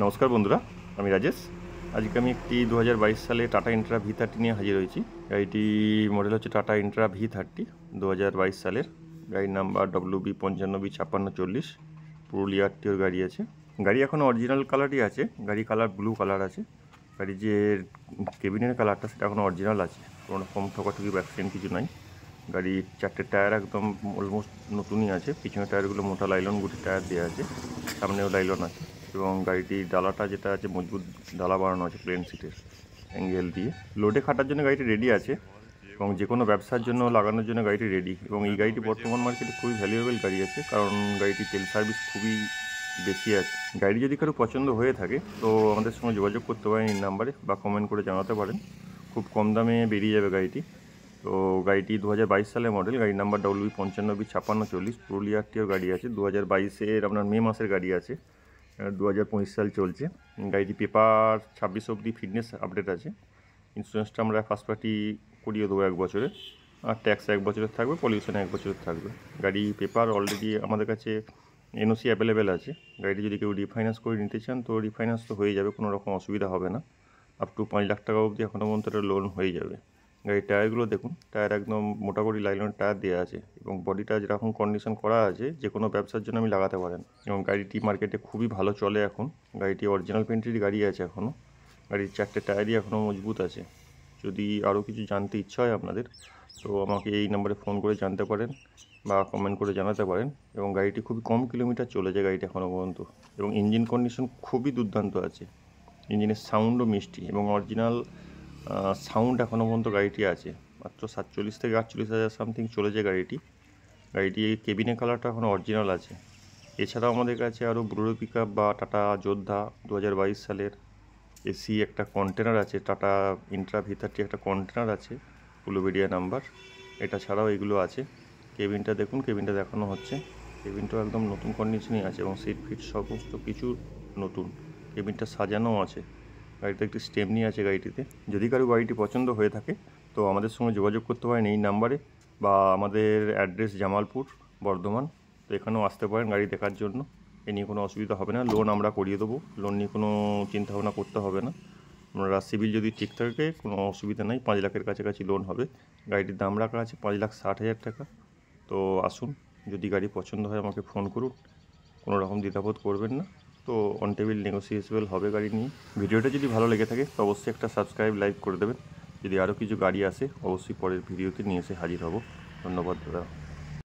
নমস্কার বন্ধুরা, আমি রাজেশ। আজকে আমি একটি 2022 সালে টাটা ইন্ট্রা V30 নিয়ে হাজির হয়েছি। গাড়িটি মডেল হচ্ছে টাটা ইন্ট্রা V30 2022 সালের। গাড়ির নাম্বার WB95B5640, পুরুলিয়া আরটিওর গাড়ি আছে। গাড়ি এখন অরিজিনাল কালারই আছে, গাড়ি কালার ব্লু কালার আছে। গাড়ির যে কেবিনের কালারটা সেটা এখন অরিজিনাল আছে, কোনো রকম ঠকাঠকি ভ্যাকসিন কিছু নাই। গাড়ির চারটে টায়ার একদম অলমোস্ট নতুনই আছে। পিছনের টায়ারগুলো মোটা লাইলন গুটির টায়ার দেওয়া আছে, সামনেও লাইলন আছে। এবং গাড়িটির ডালাটা যেটা আছে মজবুত ডালা বানানো আছে প্লেন সিটের অ্যাঙ্গেল দিয়ে। লোডে খাটার জন্য গাড়িটি রেডি আছে এবং যে কোনো ব্যবসার জন্য লাগানোর জন্য গাড়িটি রেডি। এবং এই গাড়িটি বর্তমান মার্কেটে খুবই ভ্যালুয়েবল গাড়ি আছে, কারণ গাড়িটি তেল সার্ভিস খুবই বেশি আছে। গাড়ি যদি কারো পছন্দ হয়ে থাকে তো আমাদের সঙ্গে যোগাযোগ করতে পারেন এই নাম্বারে, বা কমেন্ট করে জানাতে পারেন। খুব কম দামে বেরিয়ে যাবে গাড়িটি। তো গাড়িটি 2022 সালের মডেল, গাড়ির নাম্বার WB95B5640, পুরুলিয়া আরটিওর গাড়ি আছে। 2022-এর আপনার মে মাসের গাড়ি আছে, 2025 সাল চলছে। গাড়িটি পেপার 26 অবধি ফিটনেস আপডেট আছে। ইন্স্যুরেন্সটা আমরা ফার্স্ট পার্টি করিয়ে দেবো 1 বছরের, আর ট্যাক্স 1 বছরের থাকবে, পলিউশন 1 বছরের থাকবে। গাড়ি পেপার অলরেডি আমাদের কাছে এনওসি অ্যাভেলেবেল আছে। গাড়িটি যদি কেউ রিফাইন্যান্স করে নিতে চান তো রিফাইন্যান্স তো হয়ে যাবে, কোনো রকম অসুবিধা হবে না। আপ টু 5 লাখ টাকা অবধি এখনও পর্যন্ত লোন হয়ে যাবে। গাড়ির টায়ারগুলো দেখুন, টায়ার একদম মোটামুটি লাইলনের টায়ার দেওয়া আছে এবং বডিটা যেরকম কন্ডিশন করা আছে যে কোনো ব্যবসার জন্য আমি লাগাতে পারেন। এবং গাড়িটি মার্কেটে খুবই ভালো চলে এখন। গাড়িটি অরিজিনাল পেন্টেরই গাড়ি আছে এখনও। গাড়ির চারটে টায়ারই এখনও মজবুত আছে। যদি আরও কিছু জানতে ইচ্ছা হয় আপনাদের তো আমাকে এই নাম্বারে ফোন করে জানতে পারেন বা কমেন্ট করে জানাতে পারেন। এবং গাড়িটি খুবই কম কিলোমিটার চলেছে গাড়িটি এখনও পর্যন্ত, এবং ইঞ্জিন কন্ডিশন খুবই দুর্দান্ত আছে। ইঞ্জিনের সাউন্ডও মিষ্টি এবং অরিজিনাল সাউন্ড এখনও পর্যন্ত গাড়িটি আছে। মাত্র 47 থেকে 48 হাজার সামথিং চলেছে গাড়িটি। কেবিনের কালারটা এখনও অরিজিনাল আছে। এছাড়াও আমাদের কাছে আরও ব্লোরো পিকআপ বা টাটা যোদ্ধা 2022 সালের এসি একটা কন্টেনার আছে, টাটা ইন্ট্রা V30 একটা কন্টেনার আছে উলুবেড়িয়া নাম্বার। এটা ছাড়াও এগুলো আছে। কেবিনটা দেখুন, কেবিনটা দেখানো হচ্ছে। কেবিনটাও একদম নতুন কন্ডিশনই আছে এবং সিট ফিট সমস্ত কিছু নতুন। কেবিনটা সাজানো আছে। গাড়িতে একটি স্টেপনি আছে গাড়িটিতে। যদি কারো গাড়িটি পছন্দ হয়ে থাকে তো আমাদের সঙ্গে যোগাযোগ করতে পারেন এই নাম্বারে, বা আমাদের অ্যাড্রেস জামালপুর, বর্ধমান। তো এখানেও আসতে পারেন গাড়ি দেখার জন্য। এ নিয়ে কোনো অসুবিধা হবে না, লোন আমরা করিয়ে দেবো। লোন নিয়ে কোনো চিন্তাভাবনা করতে হবে না। আপনারা সিভিল যদি ঠিক থাকে কোনো অসুবিধা নাই, 5 লাখের কাছাকাছি লোন হবে। গাড়িটির দাম রাখা আছে 5,60,000 টাকা। তো আসুন, যদি গাড়ি পছন্দ হয় আমাকে ফোন করুন, কোনো রকম দ্বিধাবোধ করবেন না। তো অন টেবিল নেগোসিয়েবল হবে গাড়ি নিয়ে। ভিডিওটা যদি ভালো লেগে থাকে তো অবশ্যই একটা সাবস্ক্রাইব, লাইক করে দেবেন। যদি আরও কিছু গাড়ি আসে অবশ্যই পরের ভিডিওতে নিয়ে এসে হাজির হব। ধন্যবাদ দাদা।